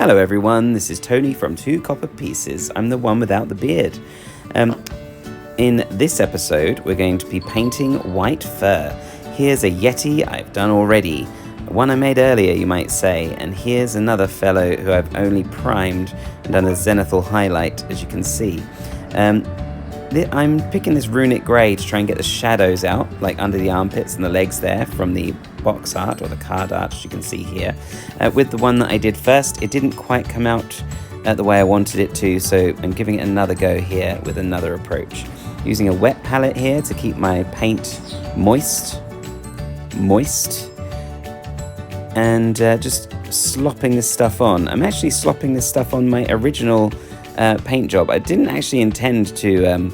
Hello everyone, this is Tony from Two Copper Pieces. I'm the one without the beard. In this episode, we're going to be painting white fur. Here's a Yeti I've done already. One I made earlier, you might say. And here's another fellow who I've only primed and done a zenithal highlight, as you can see. I'm picking this runic grey to try and get the shadows out, like under the armpits and the legs there from the box art or the card art, as you can see here. With the one that I did first, it didn't quite come out the way I wanted it to, so I'm giving it another go here with another approach. Using a wet palette here to keep my paint moist, and just slopping this stuff on. I'm actually slopping this stuff on my original paint job. I didn't actually intend to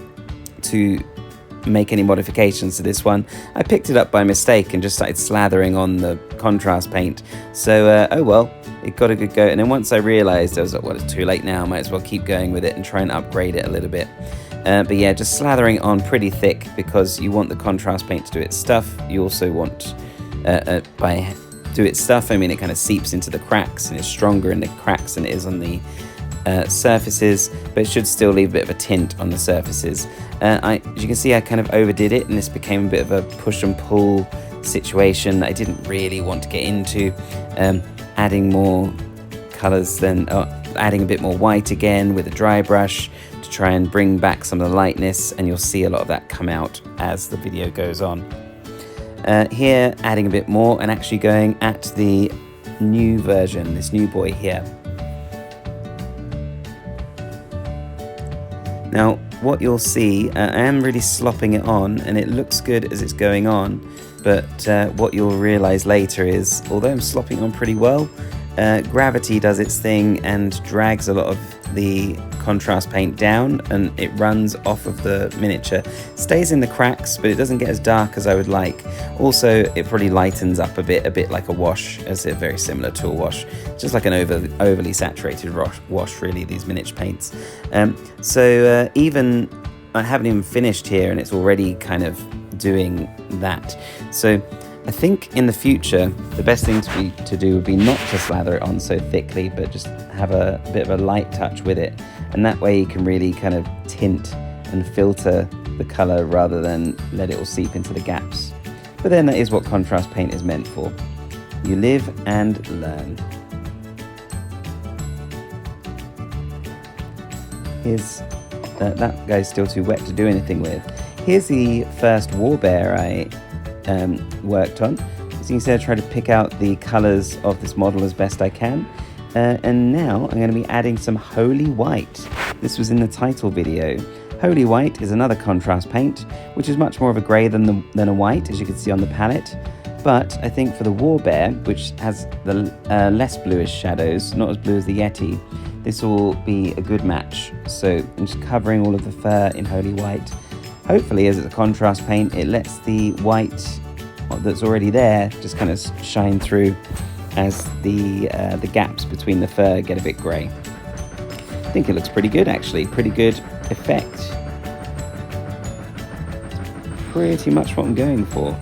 make any modifications to this one. I picked it up by mistake and just started slathering on the contrast paint. So, oh well, it got a good go. And then once I realized, I was like, well, it's too late now. I might as well keep going with it and try and upgrade it a little bit. But yeah, just slathering on pretty thick because you want the contrast paint to do its stuff. You also want, by do its stuff, I mean it kind of seeps into the cracks and is stronger in the cracks than it is on the surfaces, but it should still leave a bit of a tint on the surfaces. As you can see, I kind of overdid it, and this became a bit of a push and pull situation that I didn't really want to get into. Adding more colors, then adding a bit more white again with a dry brush to try and bring back some of the lightness, and you'll see a lot of that come out as the video goes on. Here, adding a bit more and actually going at the new version, this new boy here. Now, what you'll see, I am really slopping it on, and it looks good as it's going on, but what you'll realize later is, although I'm slopping on pretty well, gravity does its thing and drags a lot of the contrast paint down, and it runs off of the miniature. Stays in the cracks, but it doesn't get as dark as I would like. Also, it probably lightens up a bit like a wash, as they're very similar to a wash. Just like an overly saturated wash, really, these miniature paints. So even, I haven't even finished here, and it's already kind of doing that. So I think in the future, the best thing to do would be not to slather it on so thickly, but just have a bit of a light touch with it. And that way you can really kind of tint and filter the color rather than let it all seep into the gaps. But then that is what contrast paint is meant for. You live and learn. Here's, that guy's still too wet to do anything with. Here's the first war bear I worked on. So you can see I try to pick out the colors of this model as best I can. And now I'm going to be adding some Holy White. This was in the title video. Holy White is another contrast paint, which is much more of a grey than a white, as you can see on the palette. But I think for the War Bear, which has the less bluish shadows, not as blue as the Yeti, this will be a good match. So I'm just covering all of the fur in Holy White. Hopefully, as it's a contrast paint, it lets the white that's already there just kind of shine through as the gaps between the fur get a bit grey. I think it looks pretty good, actually. Pretty good effect. Pretty much what I'm going for.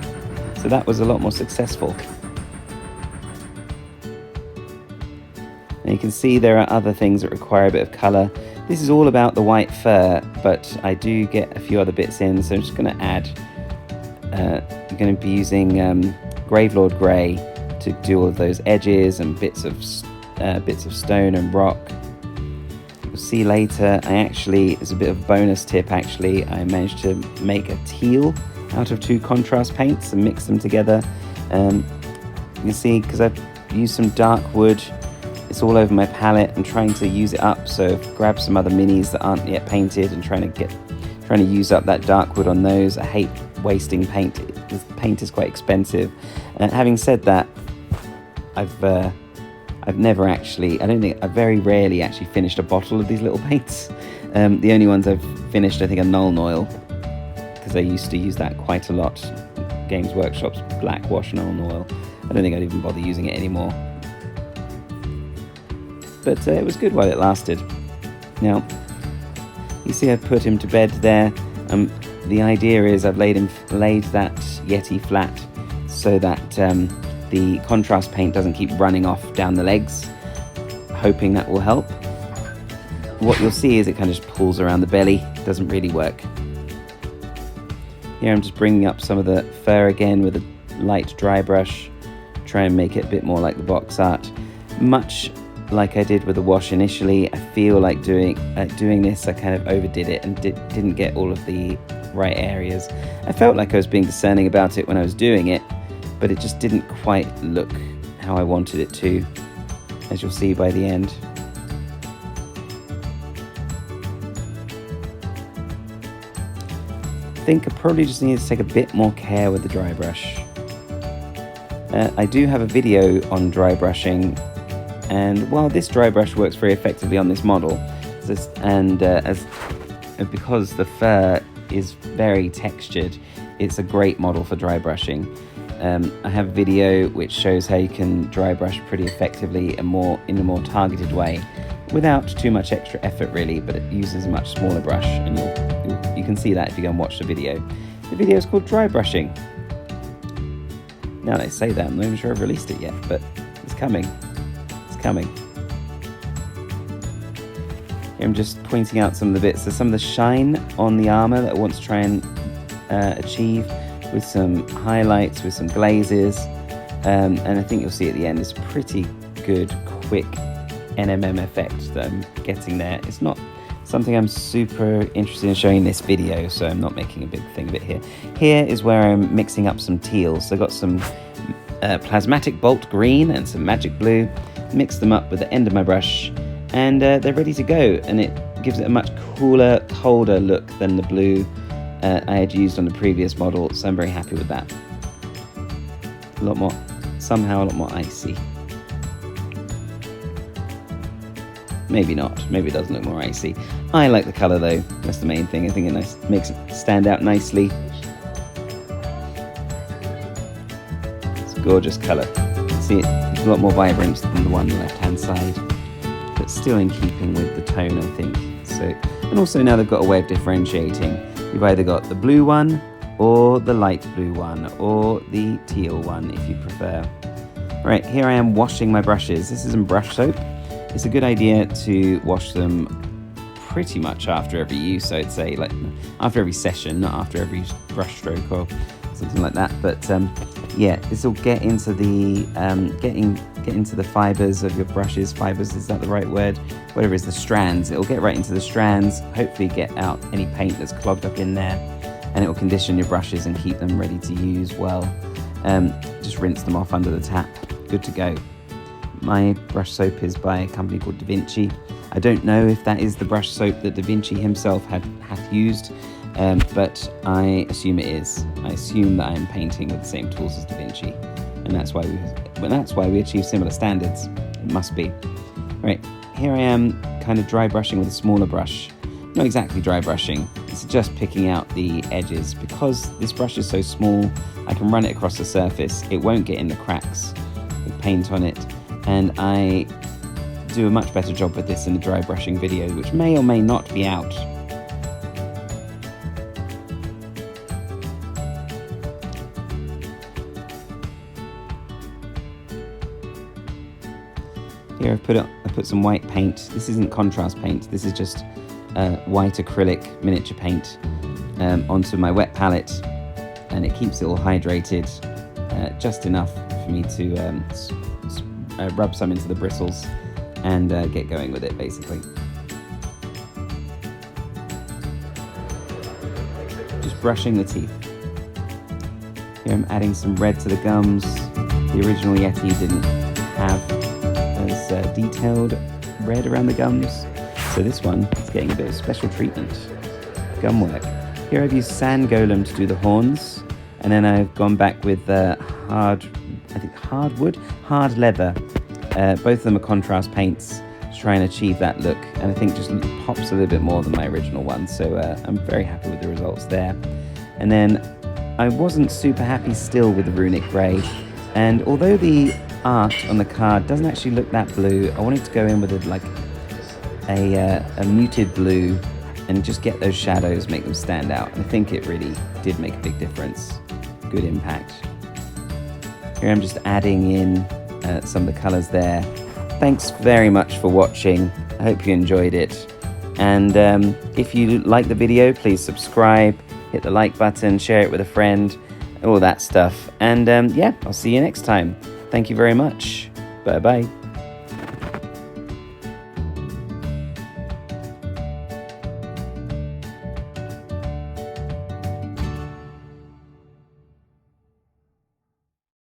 So that was a lot more successful. And you can see there are other things that require a bit of colour. This is all about the white fur, but I do get a few other bits in, so I'm just going to add, I'm going to be using Gravelord Grey to do all of those edges and bits of stone and rock. You'll see later, as a bit of a bonus tip actually, I managed to make a teal out of two contrast paints and mix them together. You can see, because I've used some dark wood, it's all over my palette. I'm trying to use it up, so I've grabbed some other minis that aren't yet painted and trying to use up that dark wood on those. I hate wasting paint. The paint is quite expensive. Having said that, I've never actually, I very rarely actually finished a bottle of these little paints. The only ones I've finished, I think, are Nuln Oil, because I used to use that quite a lot. Games Workshop's black wash Nuln Oil. I don't think I'd even bother using it anymore. But it was good while it lasted. Now, you see I put him to bed there. The idea is I've laid that Yeti flat so that the contrast paint doesn't keep running off down the legs. hoping that will help. What you'll see is it kind of just pulls around the belly, doesn't really work. Here I'm just bringing up some of the fur again with a light dry brush, try and make it a bit more like the box art. Much like I did with the wash initially, I feel like doing this, I kind of overdid it and didn't get all of the right areas. I felt like I was being discerning about it when I was doing it, but it just didn't quite look how I wanted it to, as you'll see by the end. I think I probably just need to take a bit more care with the dry brush. I do have a video on dry brushing, and while this dry brush works very effectively on this model, because the fur is very textured, it's a great model for dry brushing. I have a video which shows how you can dry brush pretty effectively and in a more targeted way, without too much extra effort really, but it uses a much smaller brush, and you can see that if you go and watch the video. The video is called Dry Brushing. Now that I say that, I'm not even sure I've released it yet, but it's coming. It's coming. Here I'm just pointing out some of the bits. There's some of the shine on the armor that I want to try and achieve with some highlights, with some glazes, and I think you'll see at the end it's a pretty good, quick NMM effect that I'm getting there. It's not something I'm super interested in showing in this video, so I'm not making a big thing of it here. Here is where I'm mixing up some teals. So I've got some plasmatic bolt green and some magic blue, mix them up with the end of my brush, and they're ready to go, and it gives it a much cooler, colder look than the blue I had used on the previous model, so I'm very happy with that. Somehow a lot more icy. Maybe not, maybe it does look more icy. I like the colour though, that's the main thing. I think it makes it stand out nicely. It's a gorgeous colour. See, it's a lot more vibrant than the one on the left hand side, but still in keeping with the tone, I think. So, and also now they've got a way of differentiating. You've either got the blue one, or the light blue one, or the teal one if you prefer. Right, here I am washing my brushes. This isn't brush soap. It's a good idea to wash them pretty much after every use, I'd say, like after every session, not after every brush stroke or something like that. But yeah, this will get into the get into the fibers of your brushes. Fibers, is that the right word? Whatever it is, the strands. It will get right into the strands, hopefully get out any paint that's clogged up in there, and it will condition your brushes and keep them ready to use well. Just rinse them off under the tap. Good to go. My brush soap is by a company called Da Vinci. I don't know if that is the brush soap that Da Vinci himself hath used, but I assume it is. I assume that I am painting with the same tools as Da Vinci, and that's why we achieve similar standards. It must be. Right, here I am kind of dry brushing with a smaller brush. Not exactly dry brushing, it's just picking out the edges. Because this brush is so small, I can run it across the surface. It won't get in the cracks with paint on it, and I do a much better job with this in the dry brushing video, which may or may not be out. Here I put some white paint. This isn't contrast paint, this is just white acrylic miniature paint onto my wet palette, and it keeps it all hydrated, just enough for me to rub some into the bristles and get going with it, basically. Just brushing the teeth. Here I'm adding some red to the gums. The original Yeti didn't have as detailed red around the gums, so this one is getting a bit of special treatment. Gum work. Here I've used sand golem to do the horns, and then I've gone back with hard leather. Both of them are contrast paints to try and achieve that look, and I think just pops a little bit more than my original one, so I'm very happy with the results there. And then I wasn't super happy still with the runic grey, and although the art on the card doesn't actually look that blue, I wanted to go in with a muted blue and just get those shadows, make them stand out, and I think it really did make a big difference. Good impact. Here I'm just adding in some of the colours there thanks very much for watching. I hope you enjoyed it. And if you like the video, please subscribe, hit the like button, share it with a friend, all that stuff. And yeah, I'll see you next time. Thank you very much. Bye-bye.